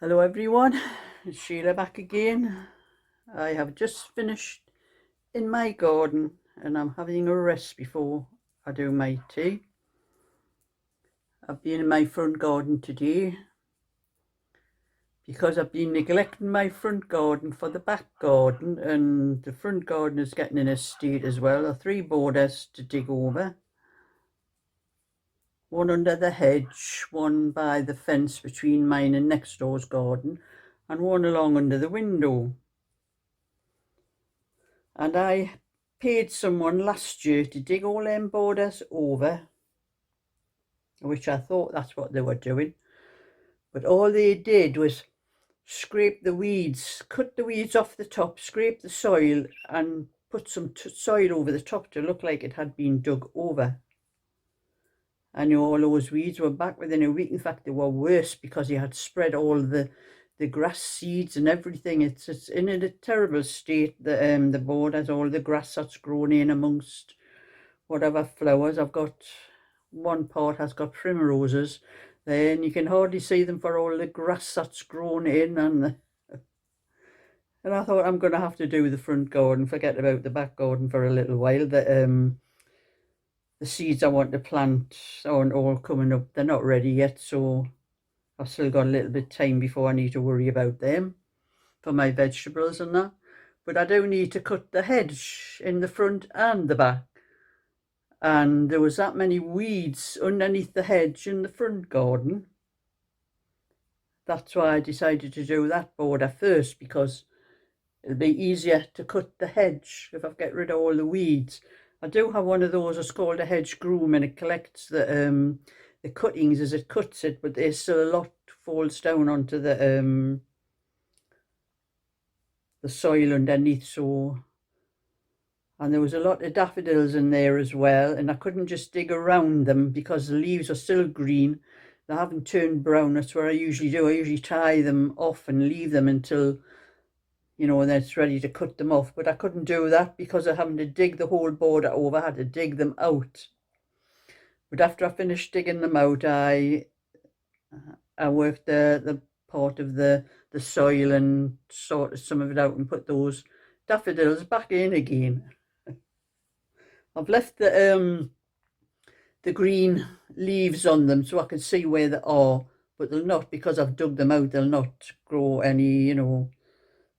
Hello everyone, it's Sheila back again. I have just finished in my garden and I'm having a rest before I do my tea. I've been in my front garden today because I've been neglecting my front garden for the back garden, and the front garden is getting in a state as well. There are 3 borders to dig over. One under the hedge, one by the fence between mine and next door's garden, and one along under the window. And I paid someone last year to dig all them borders over, which I thought that's what they were doing. But all they did was scrape the weeds, cut the weeds off the top, scrape the soil and put some soil over the top to look like it had been dug over. And all those weeds were back within a week. In fact, they were worse because he had spread all the grass seeds and everything. It's in a terrible state. The borders, all the grass that's grown in amongst whatever flowers. I've got one part has got primroses there, and you can hardly see them for all the grass that's grown in. And I thought, I'm going to have to do the front garden, forget about the back garden for a little while. The seeds I want to plant aren't all coming up. They're not ready yet, so I've still got a little bit of time before I need to worry about them for my vegetables and that. But I do need to cut the hedge in the front and the back. And there was that many weeds underneath the hedge in the front garden. That's why I decided to do that border first, because it'll be easier to cut the hedge if I get rid of all the weeds. I do have one of those. It's called a hedge groom, and it collects the cuttings as it cuts it, but there's still a lot falls down onto the soil underneath. So, and there was a lot of daffodils in there as well, and I couldn't just dig around them because the leaves are still green. They haven't turned brown. That's what I usually do. I usually tie them off and leave them until, you know, then it's ready to cut them off. But I couldn't do that because of having to dig the whole border over. I had to dig them out. But after I finished digging them out, I worked the part of the soil and sorted some of it out and put those daffodils back in again. I've left the green leaves on them so I can see where they are, but they'll not, because I've dug them out, they'll not grow any, you know,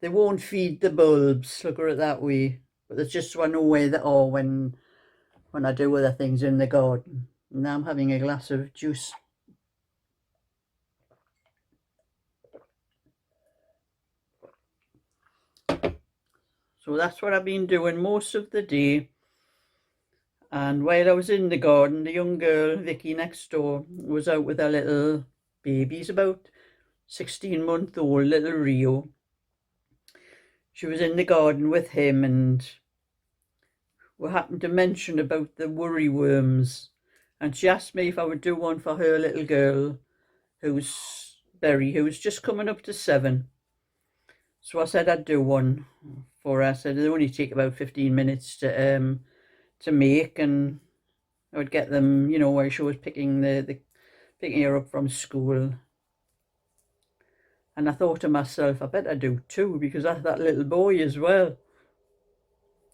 they won't feed the bulbs, look at it that way. But it's just so I know where they are when I do other things in the garden. And now I'm having a glass of juice. So that's what I've been doing most of the day. And while I was in the garden, the young girl, Vicky next door, was out with her little babies, about 16-month-old little Rio. She was in the garden with him, and we happened to mention about the worry worms. And she asked me if I would do one for her little girl, who's Berry, who was just coming up to 7. So I said I'd do one for her. I said they only take about 15 minutes to make, and I would get them, you know, while she was picking picking her up from school. And I thought to myself, I better do 2, because that's that little boy as well.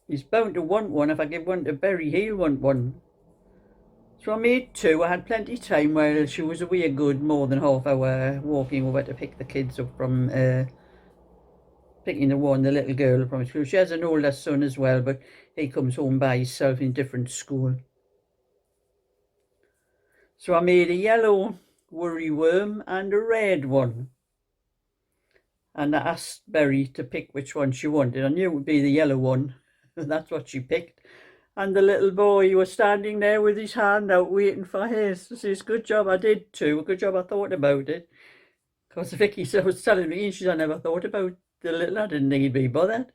He's bound to want one. If I give one to Berry, he'll want one. So I made 2. I had plenty of time while she was away, a good more than half hour, walking over to pick the kids up from picking the little girl from school. She has an older son as well, but he comes home by himself in different school. So I made a yellow worry worm and a red one. And I asked Berry to pick which one she wanted. I knew it would be the yellow one. That's what she picked. And the little boy was standing there with his hand out waiting for his. He says, good job I did too. Good job I thought about it. Because Vicky was telling me, and she said, I never thought about the little, I didn't think he'd be bothered.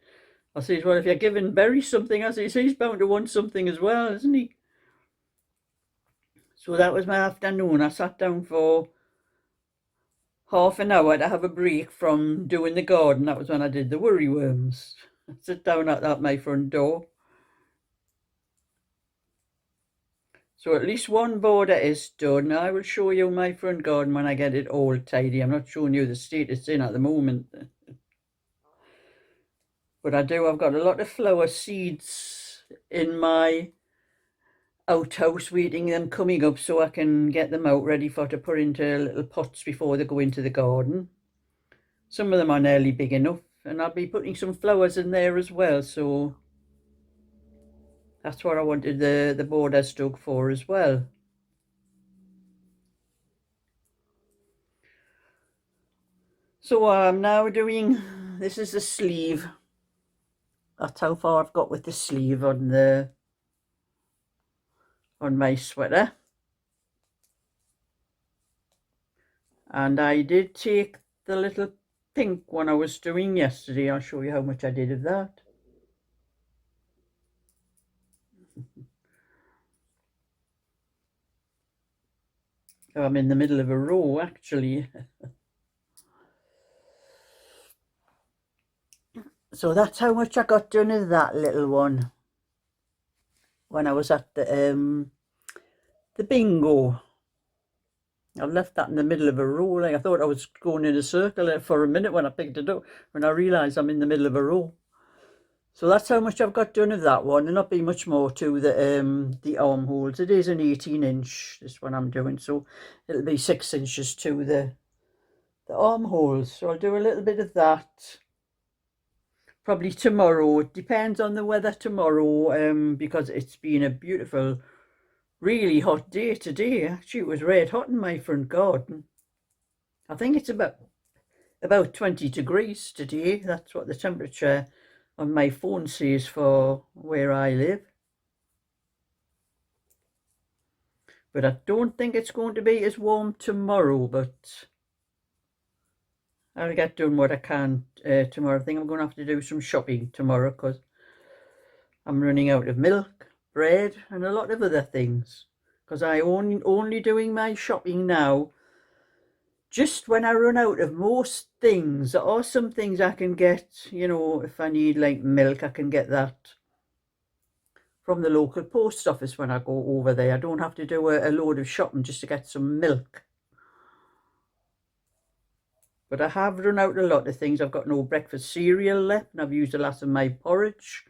I says, well, if you're giving Berry something, I says, he's bound to want something as well, isn't he? So that was my afternoon. I sat down for half an hour to have a break from doing the garden. That was when I did the worry worms. I sit down at my front door. So at least one border is done. I will show you my front garden when I get it all tidy. I'm not showing you the state it's in at the moment. But I've got a lot of flower seeds in my outhouse waiting them coming up so I can get them out ready for to put into little pots before they go into the garden. Some of them are nearly big enough, and I'll be putting some flowers in there as well, so that's what I wanted the borders dug for as well. So I'm now doing, this is the sleeve. That's how far I've got with the sleeve on my sweater. And I did take the little pink one I was doing yesterday. I'll show you how much I did of that. Oh, I'm in the middle of a row actually. So that's how much I got done of that little one when I was at the bingo. I left that in the middle of a row. Like I thought I was going in a circle for a minute when I picked it up, when I realised I'm in the middle of a row. So that's how much I've got done of that one. There'll not be much more to the armholes. It is an 18-inch, this one I'm doing, so it'll be 6 inches to the armholes. So I'll do a little bit of that probably tomorrow. It depends on the weather tomorrow, because it's been a beautiful, really hot day today. Actually, it was red hot in my front garden. I think it's about 20 degrees today. That's what the temperature on my phone says for where I live. But I don't think it's going to be as warm tomorrow, but I'll get done what I can tomorrow. I think I'm going to have to do some shopping tomorrow because I'm running out of milk, bread, and a lot of other things. Because I only doing my shopping now just when I run out of most things. There are some things I can get, you know, if I need like milk, I can get that from the local post office when I go over there. I don't have to do a load of shopping just to get some milk. But I have run out a lot of things. I've got no breakfast cereal left, and I've used the last of my porridge.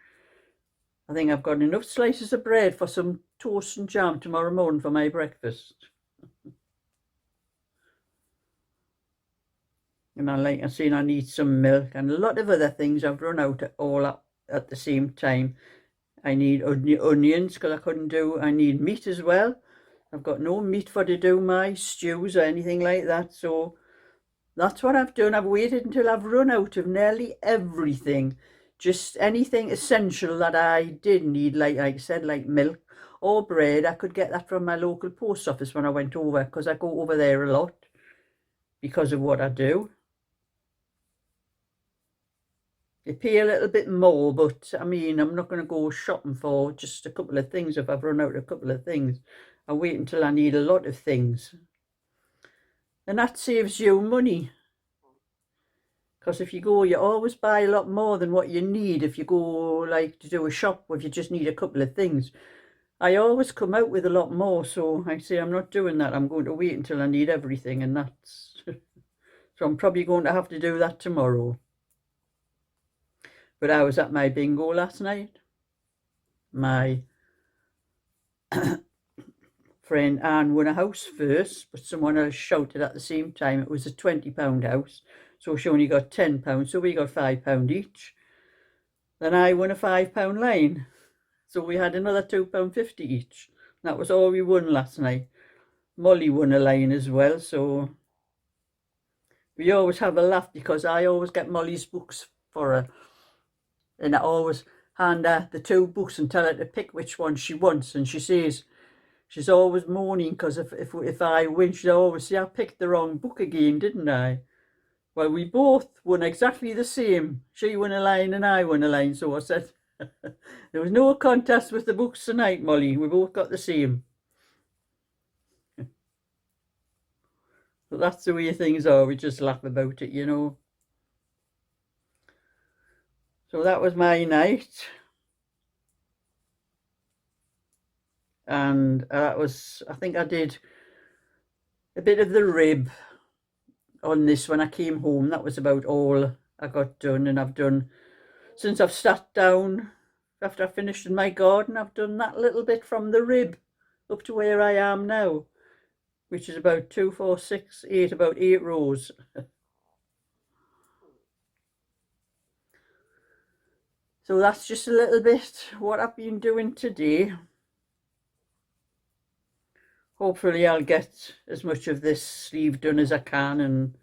I think I've got enough slices of bread for some toast and jam tomorrow morning for my breakfast. And like I said, I need some milk and a lot of other things. I've run out all at the same time. I need onions because I need meat as well. I've got no meat for to do my stews or anything like that. So that's what I've done. I've waited until I've run out of nearly everything. Just anything essential that I did need, like I said, like milk or bread. I could get that from my local post office when I went over, because I go over there a lot because of what I do. They pay a little bit more, but I mean, I'm not going to go shopping for just a couple of things if I've run out of a couple of things. I wait until I need a lot of things. And that saves you money. Because if you go, you always buy a lot more than what you need. If you go like to do a shop if you just need a couple of things. I always come out with a lot more. So I say I'm not doing that. I'm going to wait until I need everything. And that's... So I'm probably going to have to do that tomorrow. But I was at my bingo last night. My friend Anne won a house first, but someone else shouted at the same time. It was a £20 house, so she only got £10, so we got £5 each. Then I won a £5 line, so we had another £2.50 each. That was all we won last night. Molly won a line as well, so we always have a laugh because I always get Molly's books for her. And I always hand her the 2 books and tell her to pick which one she wants. And she says, she's always moaning because if I win, she'll always say, I picked the wrong book again, didn't I? Well, we both won exactly the same. She won a line and I won a line. So I said, there was no contest with the books tonight, Molly. We both got the same. So that's the way things are. We just laugh about it, you know. So that was my night. and that was, I think I did a bit of the rib on this when I came home. That was about all I got done, and I've done, since I've sat down after I finished in my garden, I've done that little bit from the rib up to where I am now, which is about 2, 4, 6, 8, about 8 rows. So that's just a little bit what I've been doing today. Hopefully I'll get as much of this sleeve done as I can, and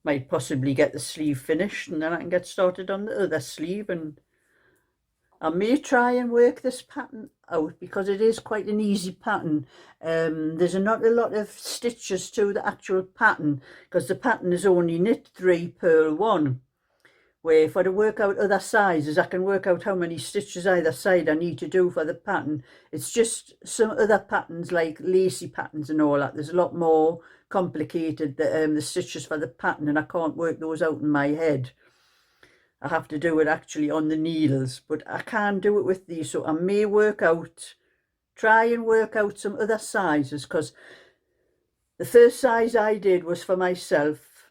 might possibly get the sleeve finished, and then I can get started on the other sleeve. And I may try and work this pattern out because it is quite an easy pattern. There's not a lot of stitches to the actual pattern because the pattern is only knit 3, purl 1. Where if I to work out other sizes, I can work out how many stitches either side I need to do for the pattern. It's just some other patterns like lacy patterns and all that. There's a lot more complicated, the stitches for the pattern, and I can't work those out in my head. I have to do it actually on the needles, but I can't do it with these. So I may try and work out some other sizes, because the first size I did was for myself,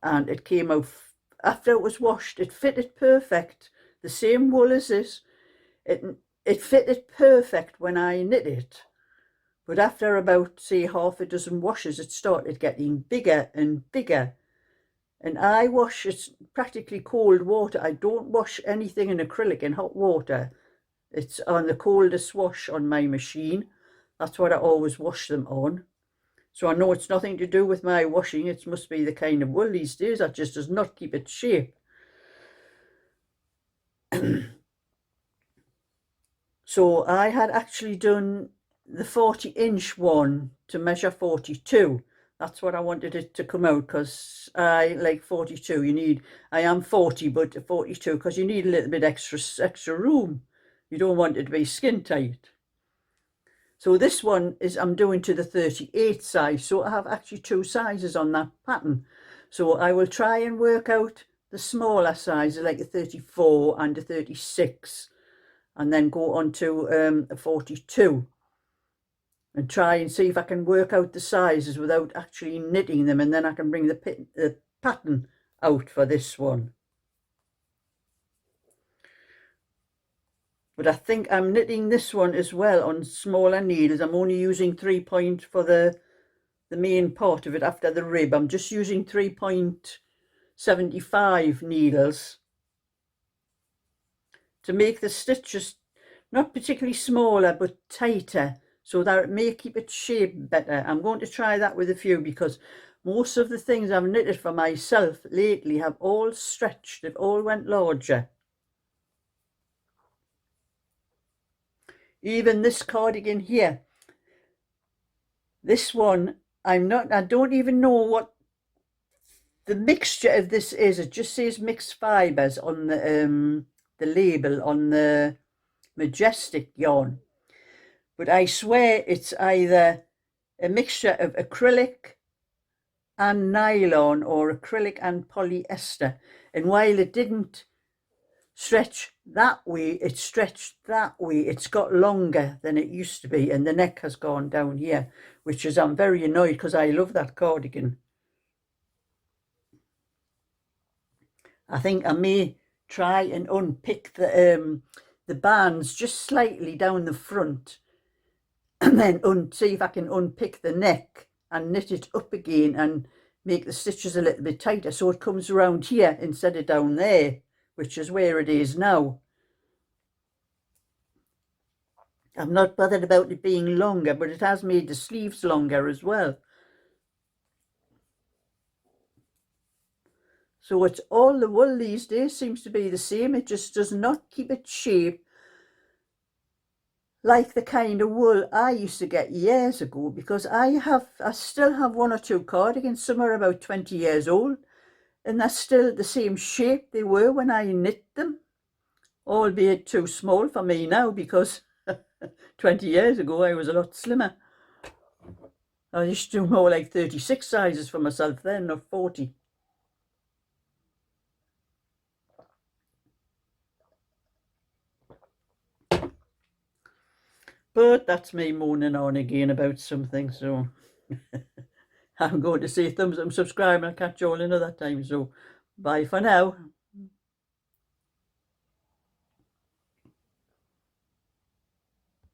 and it came out, after it was washed, it fitted perfect. The same wool as this. It fitted perfect when I knit it. But after about, say, half a dozen washes, it started getting bigger and bigger. And I wash, it's practically cold water. I don't wash anything in acrylic in hot water. It's on the coldest wash on my machine. That's what I always wash them on. So I know it's nothing to do with my washing. It must be the kind of wool these days that just does not keep its shape. So I had actually done the 40-inch one to measure 42. That's what I wanted it to come out, because I like 42. I am 40, but 42, because you need a little bit extra room. You don't want it to be skin tight. So this one is, I'm doing to the 38 size. So I have actually 2 sizes on that pattern. So I will try and work out the smaller sizes, like a 34 and a 36, and then go on to a 42. And try and see if I can work out the sizes without actually knitting them, and then I can bring the pattern out for this one. But I think I'm knitting this one as well on smaller needles. I'm only using 3-point for the main part of it after the rib. I'm just using 3.75 needles to make the stitches not particularly smaller but tighter, so that it may keep its shape better. I'm going to try that with a few, because most of the things I've knitted for myself lately have all stretched. They've all went larger. Even this cardigan here, this one, I don't even know what the mixture of this is. It just says mixed fibres on the label on the Majestic yarn, but I swear it's either a mixture of acrylic and nylon or acrylic and polyester. And while it didn't stretch that way, it stretched that way. It's got longer than it used to be, and the neck has gone down here, which is, I'm very annoyed, because I love that cardigan. I think I may try and unpick the bands just slightly down the front, and then see if I can unpick the neck and knit it up again and make the stitches a little bit tighter, so it comes around here instead of down there, which is where it is now. I'm not bothered about it being longer, but it has made the sleeves longer as well. So it's all the wool these days seems to be the same. It just does not keep its shape like the kind of wool I used to get years ago, because I still have 1 or 2 cardigans. Some are about 20 years old, and they're still the same shape they were when I knit them, albeit too small for me now, because 20 years ago I was a lot slimmer. I used to do more like 36 sizes for myself then, not 40. But that's me moaning on again about something, so I'm going to say thumbs up and subscribe, and I'll catch you all another time. So bye for now.